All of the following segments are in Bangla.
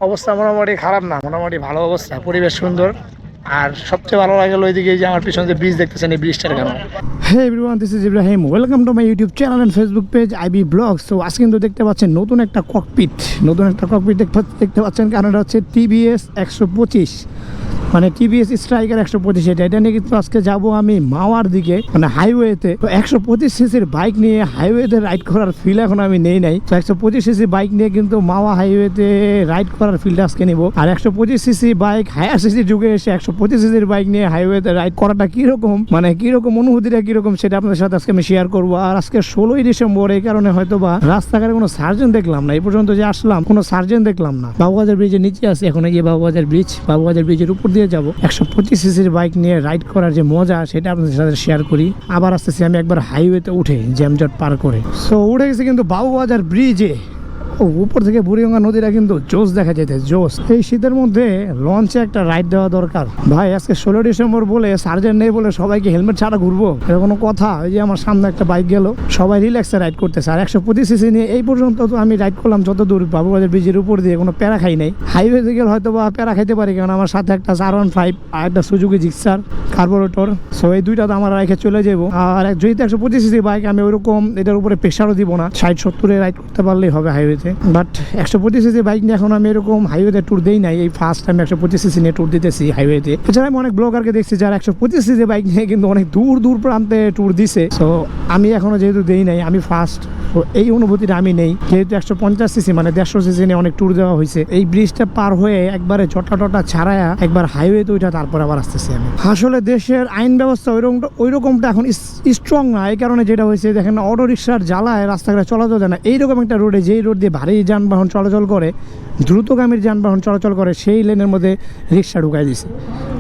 অবস্থা মোটামুটি খারাপ না, মোটামুটি ভালো অবস্থা, পরিবেশ সুন্দর। আর সবচেয়ে ভালো লাগে ওইদিকে যে আমার পিছনে যে ব্রিজ দেখতেছেন, এই ব্রিজটার কারণে। Hey everyone, this is Ibrahim, welcome to my YouTube channel and Facebook page IB blogs. তো আজকে কিন্তু দেখতে পাচ্ছেন নতুন একটা ককপিট দেখতে পাচ্ছেন, কারণ এটা হচ্ছে টিভিএস 125, মানে টিভিএস স্ট্রাইকার 125। এটা নিয়ে কিন্তু আজকে যাবো আমি মাওয়ার দিকে, মানে হাইওয়েতে। তো 125 সিসির বাইক নিয়ে হাইওয়েতে রাইড করার ফিল এখন আমি নেই। তো 125 সিসি বাইক নিয়ে কিন্তু মাওয়া হাইওয়েতে রাইড করার ফিলটা আজকে নিব। আর 125 সিসি বাইক হায়ার সিসি যুগে এসে 125 সিসির বাইক নিয়ে হাইওয়েতে রাইড করাটা কিরকম, মানে কিরকম অনুভূতিটা কিরকম, সেটা আপনাদের সাথে আজকে আমি শেয়ার করবো। আর আজকে 16ই ডিসেম্বর, এই কারণে হয়তো বা রাস্তাঘাটে কোনো সার্জেন্ট দেখলাম না, এই পর্যন্ত যে আসলাম কোনো সার্জেন্ট দেখলাম না। বাবুবাজার ব্রিজের নিচে আছে এখন, গিয়ে বাবুবাজার ব্রিজের উপর দিয়ে যাবো। 125 সিসির বাইক নিয়ে রাইড করার যে মজা, সেটা আপনাদের সাথে শেয়ার করি। আবার আসতেছি আমি একবার হাইওয়েতে উঠে জ্যামজট পার করে। সো উঠে গেছি কিন্তু বাবুবাজার ব্রিজে। উপর থেকে বুড়িগঙ্গা নদীটা কিন্তু জোস দেখা যেতে জোস। এই শীতের মধ্যে লঞ্চে একটা রাইড দেওয়া দরকার ভাই। আজকে 16 ডিসেম্বর বলে, সার্জেন্ট নেই বলে সবাইকে হেলমেট ছাড়া ঘুরবো, এটা কোনো কথা? ওই যে আমার সামনে একটা বাইক গেল, সবাই রিল্যাক্সে রাইড করতেছে। আর 125 সিসি নিয়ে এই পর্যন্ত তো আমি রাইড করলাম যত দূর, বাবুবাজার ব্রিজের উপর দিয়ে কোনো প্যারা খাই নাই। হাইওয়েতে গেলে হয়তো বা প্যারা খাইতে পারি, কারণ আমার সাথে একটা 415 আর একটা সুজুকি জিক্সার কার্বোরেটর। সো এই দুইটা তো আমার রেখে চলে যাবো। আর যেহেতু 125 সিসি বাইক, আমি ওইরকম এটার উপরে প্রেশারও দিব না, 60-70-এ রাইড করতে পারলেই হবে হাইওয়েতে। বাট 125 সিসি বাইক নিয়ে এখন আমি এরকম হাইওয়েতে ট্যুর দেই নাই, এই ফার্স্ট টাইম 125 সিসি নিয়ে ট্যুর দিতেছি হাইওয়েতে। এছাড়া আমি অনেক ব্লগারকে দেখছি যারা 125 সিসি বাইক নিয়ে কিন্তু অনেক দূর প্রান্তে ট্যুর দিছে। সো আমি এখনো যেহেতু দেই নাই, আমি ফার্স্ট, তো এই অনুভূতিটা আমি নেই। যেহেতু 150 সিসি মানে 150 সিসি নিয়ে অনেক ট্যুর দেওয়া হয়েছে, এই ব্রিজটা পার হয়ে একবারে টটা ছাড়ায়া একবার হাইওয়েতে ওইটা, তারপর আবার আসতেছি আমি। আসলে দেশের আইন ব্যবস্থা ওইরকমটা এখন স্ট্রং না, এই কারণে যেটা হয়েছে দেখেন, অটো রিক্সার জ্বালায় রাস্তাঘাটে চলাচল যায় না। এইরকম একটা রোডে, যেই রোড দিয়ে ভারী যানবাহন চলাচল করে, দ্রুতগামীর যানবাহন চলাচল করে, সেই লেনের মধ্যে রিক্সা ঢুকাই দিছে,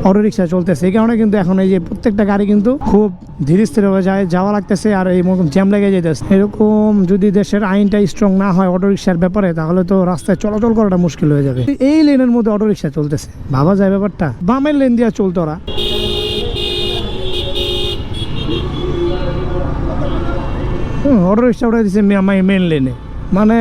অটো রিক্সা চলতেছে। এই কারণে কিন্তু এখন এই যে প্রত্যেকটা গাড়ি কিন্তু খুব ধীরে স্থিরভাবে যাওয়া লাগতেছে, আর এই মতন জ্যাম লেগে যেতেছে। এরকম যদি দেশের আইনটা স্ট্রং না হয় অটো রিক্সার ব্যাপারে, তাহলে তো রাস্তায় চলাচল করাটা মুশকিল হয়ে যাবে। এই লেনের মধ্যে অটো রিক্সা চলতেছে, ভাবা যায় ব্যাপারটা। বামের লেন দিয়ে চলতো ওরা। অটো রিক্সা উঠে দিচ্ছে মেন লেনে, মানে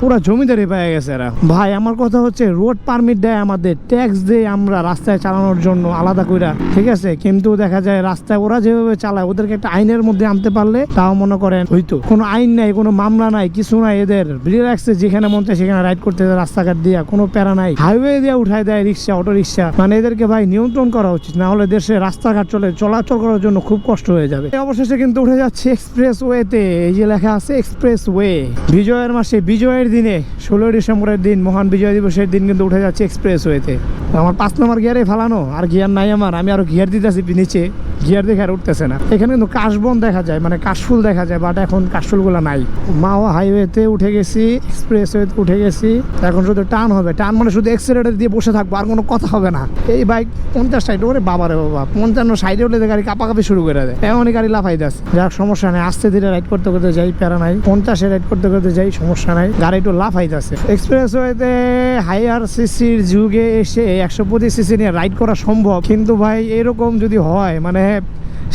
পুরা জমিদারি পেয়ে গেছে এরা। ভাই আমার কথা হচ্ছে, রোড পারমিট দেয় আমাদের, ট্যাক্স দেয় আমরা রাস্তায় চালানোর জন্য আলাদা কইরা, ঠিক আছে? কিন্তু দেখা যায় রাস্তায় ওরা যেভাবে চালায়, ওদেরকে একটা আইনের মধ্যে আনতে পারলে তাও মনে করেন হইতো। কোনো আইন নাই, কোনো মামলা নাই, কিছু নাই, এদের রিল্যাক্সে যেখানে মন চায় সেখানে রাইড করতে দেয়, রাস্তাঘাট দিয়া কোনো প্যারা নাই। হাইওয়ে দিয়ে উঠায় দেয় রিক্সা, অটো রিক্সা। মানে এদেরকে ভাই নিয়ন্ত্রণ করা উচিত, না হলে দেশে রাস্তাঘাট চলাচল করার জন্য খুব কষ্ট হয়ে যাবে। অবশেষে কিন্তু উঠে যাচ্ছে এক্সপ্রেস ওয়েতে। এই যে লেখা আছে এক্সপ্রেস ওয়ে। বিজয়ের মাসে, বিজয়ের দিনে, 16 ডিসেম্বরের দিন, মহান বিজয় দিবসের দিন কিন্তু উঠে যাচ্ছে এক্সপ্রেস ওয়েতে। আমার 5 নম্বর গিয়ারে ফালানো, আর গিয়ার নাই আমার, আমি আরো গিয়ার দিতেছি নিচে, গিয়ার দেখে আর উঠতেছে না। এখানে কিন্তু কাশবন দেখা যায়, মানে কাশফুল দেখা যায়, বাট এখন কাশফুলগুলো নাই। মাওয়া হাইওয়েতে উঠে গেছি, এক্সপ্রেস ওয়েতে উঠে গেছি। এখন শুধু টান হবে, টান মানে শুধু এক্সেলেটর দিয়ে বসে থাকবো, আর কোনো কথা হবে না। এই বাইক 50-60 ওরে বাবারে বাবা, 55-60 উঠলে গাড়ি কাঁপাকাপি শুরু করে দেয়, এমনই গাড়ি লাফাই যাচ্ছে। যাক সমস্যা নেই, আস্তে ধীরে রাইড করতে করতে যাই, প্যারা নাই। 50-এ রাইড করতে করতে যাই, সমস্যা নাই, গাড়ি একটু লাফাই যাচ্ছে। এক্সপ্রেস ওয়েতে হাইয়ার সিসির যুগে এসে 125 সিসি নিয়ে রাইড করা সম্ভব, কিন্তু ভাই এরকম যদি হয়, মানে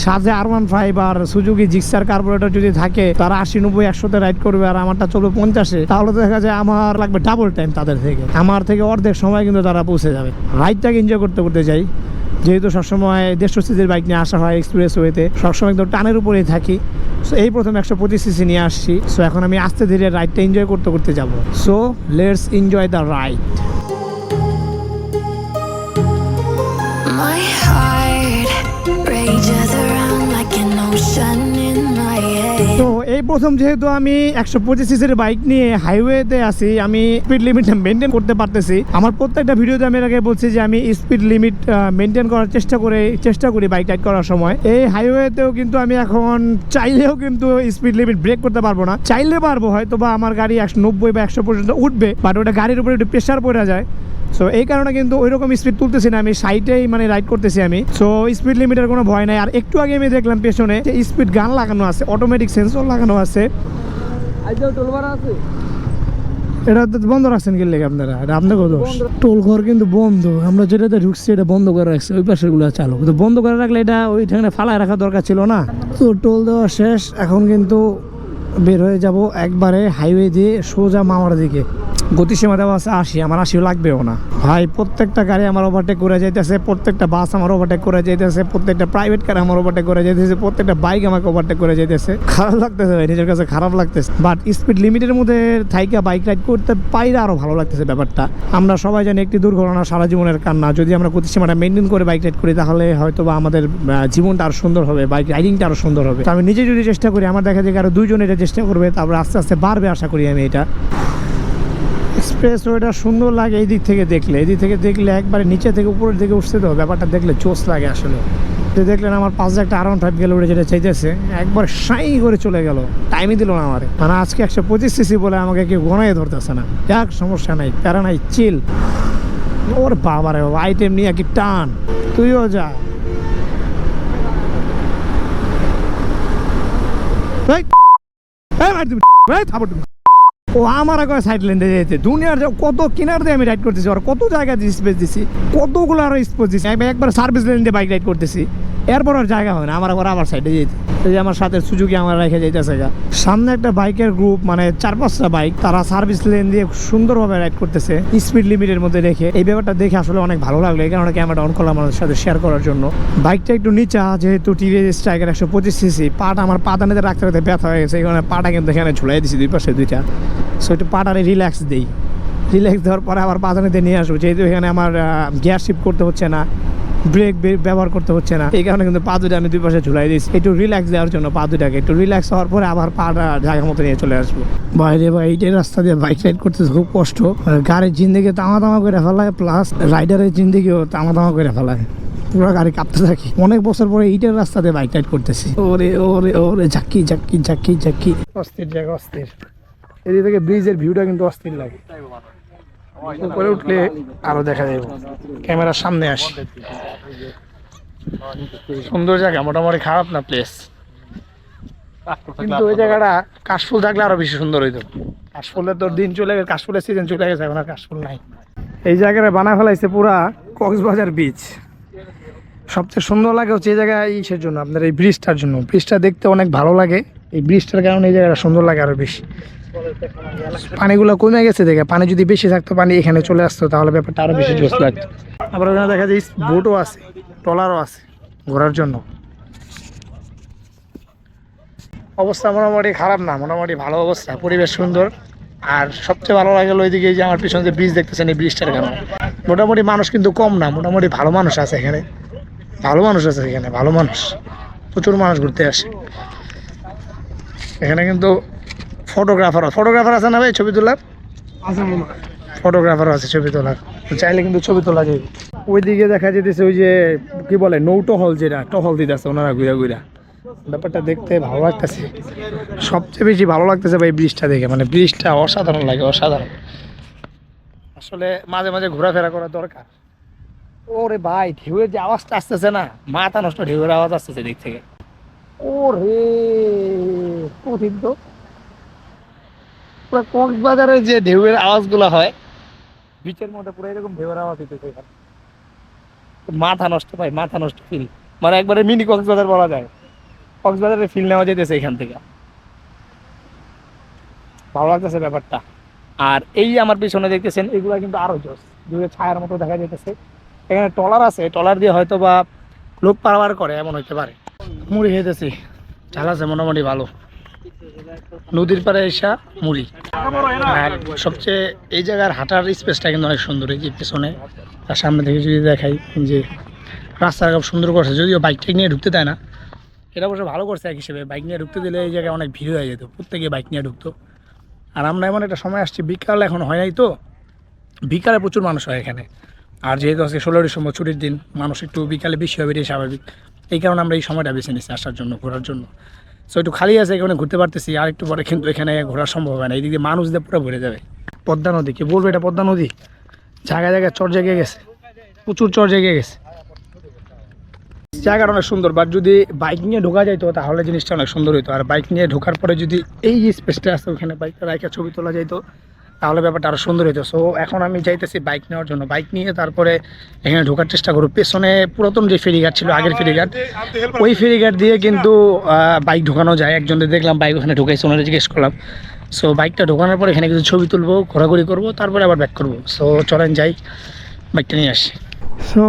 সাথে R15 আর সুজুকি জিক্সার কার্বোরেটর যদি থাকে, তারা 80-90-100-তে রাইড করবে, আর আমারটা চলবে 50-এ, তাহলে দেখা যায় আমার লাগবে ডাবল টাইম তাদের থেকে। আমার থেকে অর্ধেক সময় কিন্তু তারা পৌঁছে যাবে। রাইডটাকে এনজয় করতে করতে যাই, যেহেতু সবসময় 150 সিসির বাইক নিয়ে আসা হয় এক্সপ্রেস ওয়েতে, সবসময় একদম টানের উপরেই থাকি। সো এই প্রথম 125 সিসি নিয়ে আসছি। সো এখন আমি আস্তে ধীরে রাইডটা এনজয় করতে করতে যাবো। So let's enjoy the ride. তো এই প্রথম যেহেতু আমি 125 সিসির বাইক নিয়ে হাইওয়েতে আছি, আমি স্পিড লিমিট মেনটেন করতে পারতেছি। আমার প্রত্যেকটা ভিডিওতে আমি আগে বলছি যে আমি স্পিড লিমিট মেনটেন করার চেষ্টা করি বাইক রাইড করার সময়। এই হাইওয়েতেও কিন্তু আমি এখন চাইলেও কিন্তু স্পিড লিমিট ব্রেক করতে পারবো না। চাইলে পারবো হয়তো, বা আমার গাড়ি 190 বা 100 পর্যন্ত উঠবে, বাট ওটা গাড়ির উপরে একটু প্রেশার পড়ে যায়। সো এই কারণে কিন্তু ওইরকম স্পিড তুলতেছি না, আমি 60-এই মানে রাইড করতেছি আমি। সো স্পিড লিমিটের কোনো ভয় নাই। আর একটু আগে আমি দেখলাম পেছনে যে স্পিড গান লাগানো আছে, অটোমেটিক সেন্সর লাগানো আছে। এটা বন্ধ রাখছেন কি লেগে আপনারা? এটা আপনাকে দোষ। টোল ঘর কিন্তু বন্ধ, আমরা যেটাতে ঢুকছি এটা বন্ধ করে রাখছে, ওই পাশের গুলো চালু। তো বন্ধ করে রাখলে এটা ওইখানে ফালায় রাখা দরকার ছিল না। তো টোল দেওয়া শেষ, এখন কিন্তু বের হয়ে যাব একবারে হাইওয়ে দিয়ে সোজা মাওয়ার দিকে। গতিসীমা দেওয়া আছে 80, আমার 80 লাগবেও না ভাই। প্রত্যেকটা গাড়ি আমার ওভারটেক করে যাইতেছে, প্রত্যেকটা বাস আমার ওভারটেক করে যাইতেছে, প্রত্যেকটা প্রাইভেট কার আমার ওভারটেক করে যাইতেছে, প্রত্যেকটা বাইক আমাকে ওভারটেক করে যাইতেছে। খারাপ লাগতেছে ভাই, নিজের কাছে খারাপ লাগতেছে। বাট স্পিড লিমিটের মধ্যে থাইকা বাইক রাইড করতে পাইলে আরো ভালো লাগতেছে ব্যাপারটা। আমরা সবাই জানি একটি দুর্ঘটনা সারা জীবনের কান্না। যদি আমরা গতিসীমাটা মেনটেন করে বাইক রাইড করি তাহলে হয়তো বা আমাদের জীবনটা আরো সুন্দর হবে, বাইক রাইডিংটা আরো সুন্দর হবে। তো আমি নিজে যদি চেষ্টা করি, আমার দেখা যায় আরো 2 জন এটা চেষ্টা করবে, তারপর আস্তে আস্তে বাড়বে আশা করি আমি। এটা এক্সপ্রেস ওয়েটা সুন্দর লাগে এই দিক থেকে দেখলে, এই দিক থেকে দেখলে একবারে নিচে থেকে উপরের দিকে উঠছে, তো ব্যাপারটা দেখলে জোস লাগে আসলে। যে দেখলেন আমার পাশে একটা R15 গেল, ওটা যেটা চাইতেছে একবার সাই করে চলে গেল, টাইমই দিল না আমার। মানে আজকে 125 সিসি বলে আমাকে কেউ গণাই ধরতেছে না। যাক, সমস্যা নাই, প্যারা নাই, চিল। ওর বাবারে বাবা, আইটেম নিয়ে কি টান, তুইও যা। ও আমার আগে সাইড লেন্ডে যেতে দুনিয়ার কত কিনার দিয়ে আমি রাইড করতেছি, আর কত জায়গা দিয়ে স্পেস দিছি, কতগুলো আরো স্পেস দিছি। আমি একবার সার্ভিস লেন দিয়ে বাইক রাইড করতেছি, এরপর আর জায়গা হয় না আমার আবার সাইডে যেতে। এই যে আমার সাথে সুজুকি আমার রেখে যাইতেছে গা। সামনে একটা বাইকের গ্রুপ, মানে 4-5টা বাইক, তারা সার্ভিস লেন দিয়ে সুন্দরভাবে রাইড করতেছে স্পিড লিমিটের মধ্যে রেখে। এই ব্যাপারটা দেখে আসলে অনেক ভালো লাগলো, এই কারণে ক্যামেরাটা অন করলাম আমাদের সাথে শেয়ার করার জন্য। বাইকটা একটু নিচা, যেহেতু টিভিএস স্ট্রাইকার 125 সিসি, পাটা আমার পাদানিতে রাখতে রাখতে ব্যথা হয়ে গেছে, এই কারণে পাটা কিন্তু এখানে ঝুলাই দিছি দুই পাশে দুইটা। সো একটু পাটারে রিল্যাক্স দিই, রিল্যাক্স দেওয়ার পরে আবার পাদানিতে নিয়ে আসবো, যেহেতু এখানে আমার গিয়ার শিফট করতে হচ্ছে না, ব্রেক ব্যবহার করতে হচ্ছে না, এই কারণে কিন্তু পা দুটা আমি দুই পাশে ঝুলাই দিয়েছি একটু রিল্যাক্স দেওয়ার জন্য। পা দুটাকে একটু রিল্যাক্স হওয়ার পরে আবার পাটা জায়গা মতো নিয়ে চলে আসবো। বাইরে বা এইটাই রাস্তা দিয়ে বাইক রাইড করতে খুব কষ্ট। গাড়ির জিন্দিগি তামা করে ফেলায়, প্লাস রাইডারের জিন্দিগিও তামা করে ফেলায়, পুরো গাড়ি কাঁপতে থাকি। অনেক বছর পরে এইটার রাস্তাতে বাইক রাইড করতেছি। ওরে ওরে ওরে, ঝাক্কি ঝাক্কি ঝাক্কি ঝাক্কি, অস্থির জায়গা, অস্থির। এদিক থেকে ব্রিজের ভিউটা কিন্তু অস্থির লাগে, উপরে উঠলে আরো দেখা যাবে। ক্যামেরার সামনে আসি, সুন্দর জায়গা, মোটামুটি খারাপ না প্লেস, কিন্তু ওই জায়গাটা কাশফুল থাকলে আরো বেশি সুন্দর হইতো। কাশফুলের তো দিন চলে গেছে, কাশফুলের সিজন চলে গেছে, এখন আর কাশফুল নাই। এই জায়গাটা বানা ফেলাইছে পুরা কক্সবাজার বিচ। সবচেয়ে সুন্দর লাগে হচ্ছে এই জায়গায় ইসের জন্য, আপনার এই ব্রিজটার জন্য। ব্রিজটা দেখতে অনেক ভালো লাগে, এই ব্রিজটার কারণে এই জায়গাটা সুন্দর লাগে আরো বেশি। পানিগুলো কমে গেছে দেখে, পানি যদি বেশি থাকতো, পানি এখানে চলে আসতো, তাহলে ব্যাপারটা আরো বেশি জোশ লাগতো। আবার ওখানে দেখা যায় বোটও আছে, ট্রলারও আছে ঘোরার জন্য। অবস্থা মোটামুটি খারাপ না, মোটামুটি ভালো অবস্থা, পরিবেশ সুন্দর। আর সবচেয়ে ভালো লাগে ওইদিকে যে আমার পিছনে যে ব্রিজ দেখতেছেন, এই ব্রিজটার কারণে মোটামুটি মানুষ কিন্তু কম না, মোটামুটি ভালো মানুষ আছে এখানে, ভালো মানুষ আছে এখানে, ভালো মানুষ, প্রচুর মানুষ ঘুরতে আসে এখানে। কিন্তু ফটোগ্রাফার আছে না ভাই ছবি তোলার? ফটোগ্রাফারও আছে ছবি তোলার, চাইলে কিন্তু ছবি তোলা যায়। ওইদিকে দেখা যেতেছে ওই যে কি বলে নৌটহল, যেটা টহল দিতেছে ওনারা ঘুরা ঘুরা, ব্যাপারটা দেখতে ভালো লাগতেছে। সবচেয়ে বেশি ভালো লাগতেছে ভাই ব্রিজটা দেখে, মানে ব্রিজটা অসাধারণ লাগে, অসাধারণ। আসলে মাঝে মাঝে ঘোরাফেরা করা দরকার। ওরে ভাই, ঢেউয়ের যে আওয়াজটা আসতেছে না, মাথা নষ্ট, ঢেউয়ের আওয়াজ আসতেছে দিক থেকে। ওরে কঠিন তো, পুরো কক্সবাজারের যে ঢেউয়ের আওয়াজগুলো হয় বিচের মধ্যে, পুরো এরকম ঢেউয়ের আওয়াজ হইতেছে। মাথা নষ্ট ভাই, মাথা নষ্ট ফিল, মানে একবারে মিনি কক্সবাজার বলা যায়। কক্সবাজারের ফিল নেওয়া যেতেছে এখান থেকে, ভালো লাগতেছে ব্যাপারটা। আর এই আমার পিছনে দেখতেছেন, এগুলা কিন্তু আরো জোস, দূরে ছায়ার মতো দেখা যেতেছে। এখানে ট্রলার আছে, ট্রলার দিয়ে হয়তো বা লোক পারাবার করে, এমন হইতে পারে। মুড়ি খেতেছি, ঝাল আছে মোটামুটি ভালো, নদীর পাড়ে এসা মুড়ি। আর সবচেয়ে এই জায়গার হাঁটার স্পেসটা কিন্তু অনেক সুন্দর, এই যে পেছনে আর সামনে থেকে যদি দেখাই, যে রাস্তাটা খুব সুন্দর করছে, যদিও বাইক নিয়ে ঢুকতে দেয় না, এটা অবশ্য ভালো করছে এক হিসেবে। বাইক নিয়ে ঢুকতে দিলে এই জায়গায় অনেক ভিড় হয়ে যেত, প্রত্যেকে বাইক নিয়ে ঢুকতো। আর আমরা এমন একটা সময় আসছি, বিকাল এখন হয় নাই, তো বিকালে প্রচুর মানুষ হয় এখানে। আর যেহেতু আজকে 16 ডিসেম্বর ছুটির দিন, মানুষ একটু বিকালে বেশি হবে, এটাই স্বাভাবিক। এই কারণে আমরা এই সময়টা বেছে নিচ্ছি আসার জন্য, ঘোরার জন্য। সো একটু খালি আছে, এখানে ঘুরতে পারতেছি। আর একটু পরে কিন্তু এখানে ঘোরা সম্ভব হয় না, এইদিকে মানুষ দিয়ে পুরো ভরে যাবে। পদ্মা নদী, কি বলবো, এটা পদ্মা নদী, জায়গায় জায়গায় চর জেগে গেছে, প্রচুর চর জেগে গেছে। জায়গাটা অনেক সুন্দর, বাট যদি বাইক নিয়ে ঢোকা যাইতো তাহলে জিনিসটা অনেক সুন্দর হইতো। আর বাইক নিয়ে ঢোকার পরে যদি এই যে স্পেসটা আছে ওখানে বাইকটা রাইখা ছবি তোলা যাইতো, তাহলে ব্যাপারটা আরও সুন্দর হইতো। সো এখন আমি চাইতেছি বাইক নেওয়ার জন্য, বাইক নিয়ে তারপরে এখানে ঢোকার চেষ্টা করব। পেছনে পুরাতন যে ফেরিঘাট ছিল, আগের ফেরিঘাট, ওই ফেরিঘাট দিয়ে কিন্তু বাইক ঢোকানো যায়। একজনদের দেখলাম বাইক ওখানে ঢুকাইছে, ওনারা জিজ্ঞেস করলাম, সো বাইকটা ঢোকানোর পর এখানে কিছু ছবি তুলবো, ঘোরাঘুরি করবো, তারপরে আবার ব্যাক করবো। সো চলেন যাই, বাইকটা নিয়ে আসি। সো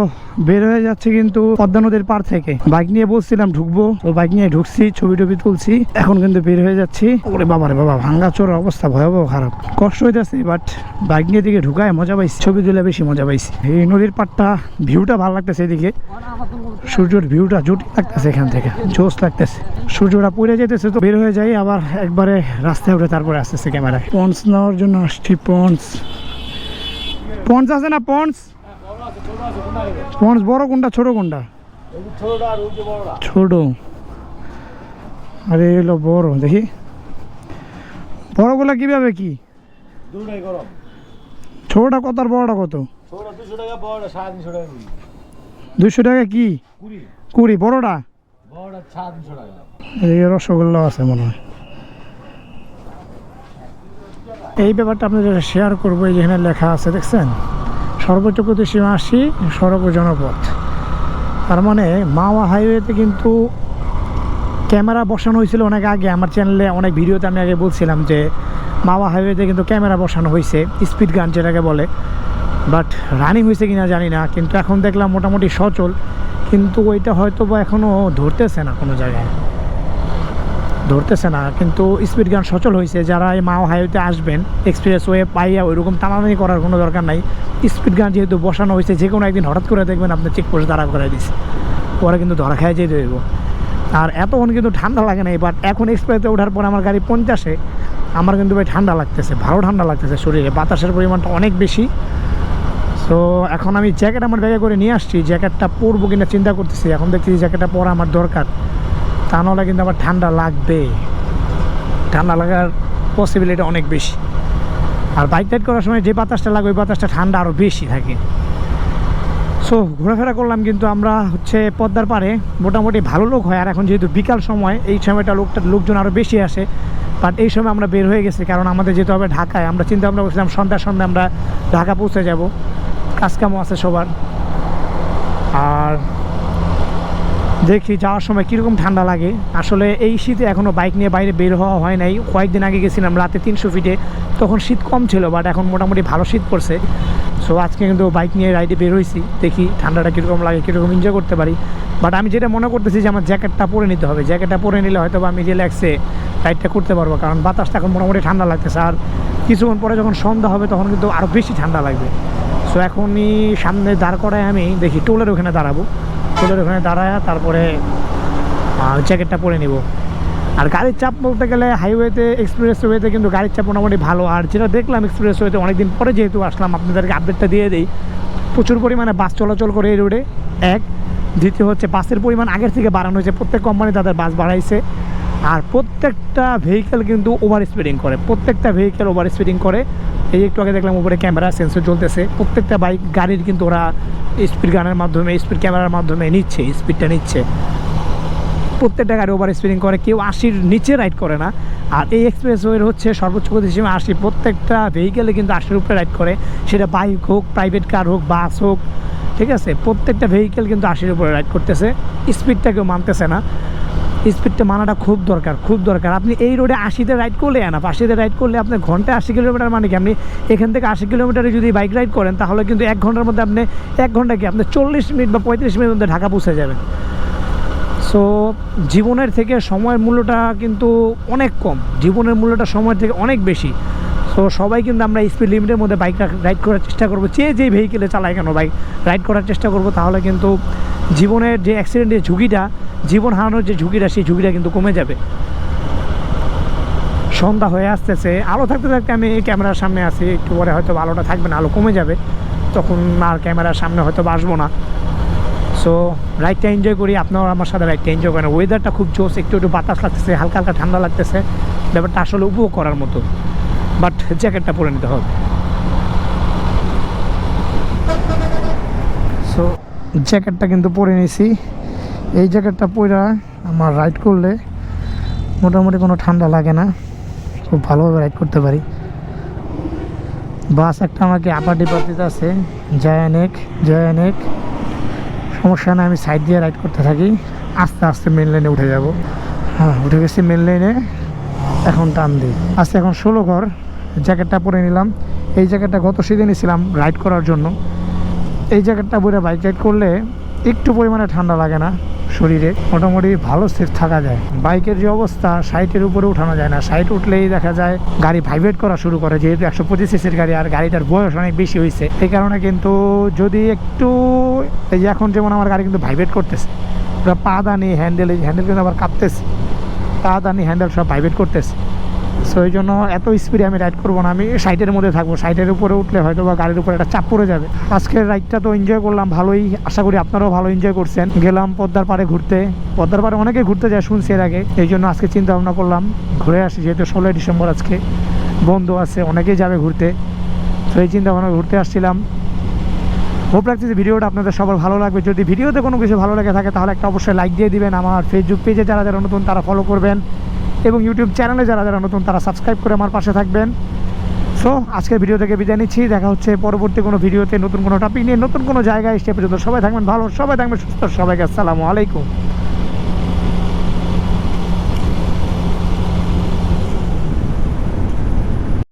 বের হয়ে যাচ্ছে কিন্তু পদ্মা নদীর পার থেকে। বাইক নিয়ে বলছিলাম ঢুকবো, তো বাইক নিয়ে ঢুকছি, ছবি টবি তুলছি, এখন কিন্তু বের হয়ে যাচ্ছি। ওরে বাবা রে বাবা, ভাঙ্গা চোর অবস্থা ভয়াবহ খারাপ, কষ্ট হইতেছে, বাট বাইক নিয়ে দিকে ঢুকায় মজা পাইছি, ছবি তুলে বেশি মজা পাইছি। এই নদীর পাড়টা ভিউটা ভালো লাগতেছে, এদিকে সূর্যের ভিউটা জুটি লাগতেছে, এখান থেকে জোস লাগতেছে। সূর্যটা পড়ে যেতেছে, তো বের হয়ে যাই আবার একবারে রাস্তায় উঠে তারপরে আসতেছে ক্যামেরায়। পন্স নেওয়ার জন্য আসছি। পন্স পন্স আছে না? পন্স পন্স বড় কোনটা ছোট কোনটা? ছোট। আরে এলো বড়, দেখি বড়গুলা কিভাবে কি? ছোটটা কত আর বড়টা কত? 200 টাকা কি? কুড়ি। বড়টা রসগোল্লা আছে মনে হয়। এই ব্যাপারটা আপনাদের শেয়ার করবো। যেখানে লেখা আছে দেখছেন, সর্বোচ্চ গতি সীমা 80, সড়ক ও জনপথ। তার মানে মাওয়া হাইওয়েতে কিন্তু ক্যামেরা বসানো হয়েছিল অনেক আগে। আমার চ্যানেলে অনেক ভিডিওতে আমি আগে বলছিলাম যে মাওয়া হাইওয়েতে কিন্তু ক্যামেরা বসানো হয়েছে, স্পিড গান যেটাকে বলে। বাট রানিং হয়েছে কিনা জানি না, কিন্তু এখন দেখলাম মোটামুটি সচল। কিন্তু ওইটা হয়তো বা এখনও ধরতেছে না, কোনো জায়গায় ধরতেছে না। কিন্তু স্পিড গান সচল হয়েছে। যারা এই মাওয়া হাইওয়েতে আসবেন, এক্সপ্রেস ওয়ে পাইয়া ওইরকম টানাটানি করার কোনো দরকার নাই। স্পিড গান যেহেতু বসানো হয়েছে, যে কোনো একদিন হঠাৎ করে দেখবেন আপনার চেকপোস্ট দাঁড়া করে দিচ্ছে, পরে কিন্তু ধরা খায় যেতে হইব। আর এতক্ষণ কিন্তু ঠান্ডা লাগে নাই, বাট এখন এক্সপ্রেসে ওঠার পর আমার গাড়ি 50-এ, আমার কিন্তু ভাই ঠান্ডা লাগতেছে, ভালো ঠান্ডা লাগতেছে শরীরে, বাতাসের পরিমাণটা অনেক বেশি। সো এখন আমি জ্যাকেট আমার ব্যাগে করে নিয়ে আসছি, জ্যাকেটটা পরবো কিনা চিন্তা করতেছি। এখন দেখছি জ্যাকেটটা পরা আমার দরকার, তা নাহলে কিন্তু আমার ঠান্ডা লাগবে, ঠান্ডা লাগার পসিবিলিটি অনেক বেশি। আর বাইক রাইড করার সময় যে বাতাসটা লাগে, ওই বাতাসটা ঠান্ডা আরও বেশি থাকে। সো ঘোরাফেরা করলাম কিন্তু আমরা হচ্ছে পদ্মার পাড়ে, মোটামুটি ভালো লোক হয়। আর এখন যেহেতু বিকাল সময়, এই সময়টা লোকজন আরও বেশি আসে। বাট এই সময় আমরা বের হয়ে গেছি, কারণ আমাদের যেতে হবে ঢাকায়। আমরা চিন্তা ভাবনা করছিলাম সন্ধ্যায় আমরা ঢাকা পৌঁছে যাব, কাজকামও আছে সবার। আর দেখি যাওয়ার সময় কীরকম ঠান্ডা লাগে। আসলে এই শীতে এখনও বাইক নিয়ে বাইরে বের হওয়া হয় নাই। কয়েকদিন আগে গেছিলাম রাতে 300 ফিটে, তখন শীত কম ছিল, বাট এখন মোটামুটি ভালো শীত পড়ছে। সো আজকে কিন্তু বাইক নিয়ে রাইডে বের হয়েছি, দেখি ঠান্ডাটা কীরকম লাগে, কীরকম এনজয় করতে পারি। বাট আমি যেটা মনে করতেছি যে আমার জ্যাকেটটা পরে নিতে হবে। জ্যাকেটটা পরে নিলে হয়তো আমি রিল্যাক্সে রাইডটা করতে পারবো, কারণ বাতাসটা এখন মোটামুটি ঠান্ডা লাগতেছে। আর কিছুক্ষণ পরে যখন সন্ধ্যা হবে, তখন কিন্তু আরও বেশি ঠান্ডা লাগবে। সো এখনই সামনে দাঁড় করায় আমি দেখি টোলের ওখানে দাঁড়াবো, টোলের ওখানে দাঁড়ায় তারপরে জ্যাকেটটা পরে নিব। আর গাড়ির চাপ বলতে গেলে হাইওয়েতে, এক্সপ্রেস ওয়েতে কিন্তু গাড়ির চাপ মোটামুটি ভালো। আর যেটা দেখলাম এক্সপ্রেস ওয়েতে, অনেকদিন পরে যেহেতু আসলাম, আপনাদেরকে আপডেটটা দিয়ে দিই, প্রচুর পরিমাণে বাস চলাচল করে এই রোডে। এক, দ্বিতীয় হচ্ছে বাসের পরিমাণ আগের থেকে বাড়ানো হয়েছে, প্রত্যেক কোম্পানি তাদের বাস বাড়াইছে। আর প্রত্যেকটা ভেহিকেল কিন্তু ওভার স্পিডিং করে, প্রত্যেকটা ভেহিকেল ওভার স্পিডিং করে। এই একটু আগে দেখলাম উপরে ক্যামেরা সেন্সর চলতেছে, প্রত্যেকটা বাইক গাড়ির কিন্তু ওরা স্পিড গানের মাধ্যমে, স্পিড ক্যামেরার মাধ্যমে নিচ্ছে, স্পিডটা নিচ্ছে। প্রত্যেকটা গাড়ি ওভার স্পিডিং করে, কেউ 80-র নিচে রাইড করে না। আর এই এক্সপ্রেসওয়ের হচ্ছে সর্বোচ্চ গতি সীমা 80, প্রত্যেকটা ভেহিকেলে কিন্তু 80-র উপরে রাইড করে, সেটা বাইক হোক, প্রাইভেট কার হোক, বাস হোক, ঠিক আছে। প্রত্যেকটা ভেহিকেল কিন্তু 80-র উপরে রাইড করতেছে, স্পিডটা কেউ মানতেছে না। স্পিডটা মানাটা খুব দরকার, খুব দরকার। আপনি এই রোডে 80-তে রাইড করলে, 80-তে রাইড করলে আপনি ঘন্টায় 80 কিলোমিটার, মানে কি আপনি এখান থেকে 80 কিলোমিটারে যদি বাইক রাইড করেন, তাহলে কিন্তু 1 ঘন্টার মধ্যে আপনি 1 ঘন্টা কি আপনি 40 মিনিট বা 35 মিনিটের মধ্যে ঢাকা পৌঁছে যাবেন। সো জীবনের থেকে সময়ের মূল্যটা কিন্তু অনেক কম, জীবনের মূল্যটা সময়ের থেকে অনেক বেশি। সো সবাই কিন্তু আমরা স্পিড লিমিটের মধ্যে বাইক রাইড করার চেষ্টা করবো, যেই ভেহিকেলে চালায় কেন বাইক রাইড করার চেষ্টা করব। তাহলে কিন্তু জীবনের যে অ্যাক্সিডেন্টের ঝুঁকিটা, জীবন হারানোর যে ঝুঁকিটা, সেই ঝুঁকিটা কিন্তু কমে যাবে। সন্ধ্যা হয়ে আসতেছে, আলো থাকতে থাকতে আমি ক্যামেরার সামনে আছি, একটু পরে হয়তো আলোটা থাকবে না, আলো কমে যাবে, তখন আর ক্যামেরার সামনে হয়তো আসবো না। সো রাইডটা এনজয় করি, আপনারা আমার সাথে রাইডটা এনজয় করেন। ওয়েদারটা খুব জোস, একটু বাতাস লাগতেছে, হালকা হালকা ঠান্ডা লাগতেছে, ব্যাপারটা আসলে উপভোগ করার মতো। বাট জ্যাকেটটা পরে নিতে হবে। সো জ্যাকেটটা কিন্তু পরে নিয়েছি। এই জ্যাকেটটা পরে আমার রাইড করলে মোটামুটি কোনো ঠান্ডা লাগে না, খুব ভালোভাবে রাইড করতে পারি। বাস একটা আমাকে আপার ডিপার্টিতে আছে, জয়ানেক, সমস্যা না, আমি সাইড দিয়ে রাইড করতে থাকি, আস্তে আস্তে মেন লাইনে উঠে যাব। হ্যাঁ, উঠে গেছি মেন লাইনে। এখন টান দিই আজকে এখন 16 ঘর। জ্যাকেটটা পরে নিলাম। এই জ্যাকেটটা গত সিজনে ছিলাম রাইড করার জন্য। এই জ্যাকেটটা পরে বাইক রাইড করলে একটু পরিমাণে ঠান্ডা লাগে না শরীরে, মোটামুটি ভালো সেফ থাকা যায়। বাইকের যে অবস্থা, সাইটের উপরে উঠানো যায় না, সাইট উঠলেই দেখা যায় গাড়ি ভাইব্রেট করা শুরু করে, যেহেতু 125 সিসির গাড়ি আর গাড়িটার বয়স অনেক বেশি হয়েছে। এই কারণে কিন্তু যদি একটু, এই যে এখন যেমন আমার গাড়ি কিন্তু ভাইব্রেট করতেছে, পুরো পা দানি হ্যান্ডেল কিন্তু আবার কাঁপতেছে, পা দানি হ্যান্ডেল সব ভাইব্রেট করতেছে। সো এই জন্য এত স্পিডে আমি রাইড করবো না, আমি সাইটের মধ্যে থাকবো। সাইটের উপরে উঠলে হয়তো বা গাড়ির উপরে একটা চাপ পড়ে যাবে। আজকের রাইডটা তো এনজয় করলাম ভালোই, আশা করি আপনারাও ভালো এনজয় করছেন। গেলাম পদ্মার পাড়ে ঘুরতে, পদ্মার পাড়ে অনেকে ঘুরতে যায় শুনছি এর আগে, এই জন্য আজকে চিন্তা ভাবনা করলাম ঘুরে আসি, যেহেতু 16 ডিসেম্বর আজকে বন্ধ আছে, অনেকেই যাবে ঘুরতে। তো এই চিন্তা ভাবনা ঘুরতে আসছিলাম। হোপ রাখছি যে ভিডিওটা আপনাদের সবার ভালো লাগবে। যদি ভিডিওতে কোনো কিছু ভালো লেগে থাকে তাহলে একটা অবশ্যই লাইক দিয়ে দিবেন। আমার ফেসবুক পেজে যারা যারা নতুন তারা ফলো করবেন, এবং ইউটিউব চ্যানেলে যারা যারা নতুন তারা সাবস্ক্রাইব করে আমার পাশে থাকবেন। সো আজকের ভিডিও থেকে বিদায় নিচ্ছি, দেখা হচ্ছে পরবর্তী কোনো ভিডিওতে নতুন কোনো টপিক নিয়ে, নতুন কোনো জায়গায়। সে পর্যন্ত সবাই থাকবেন ভালো, সবাই থাকবেন সুস্থ, সবাইকে আসসালামু আলাইকুম।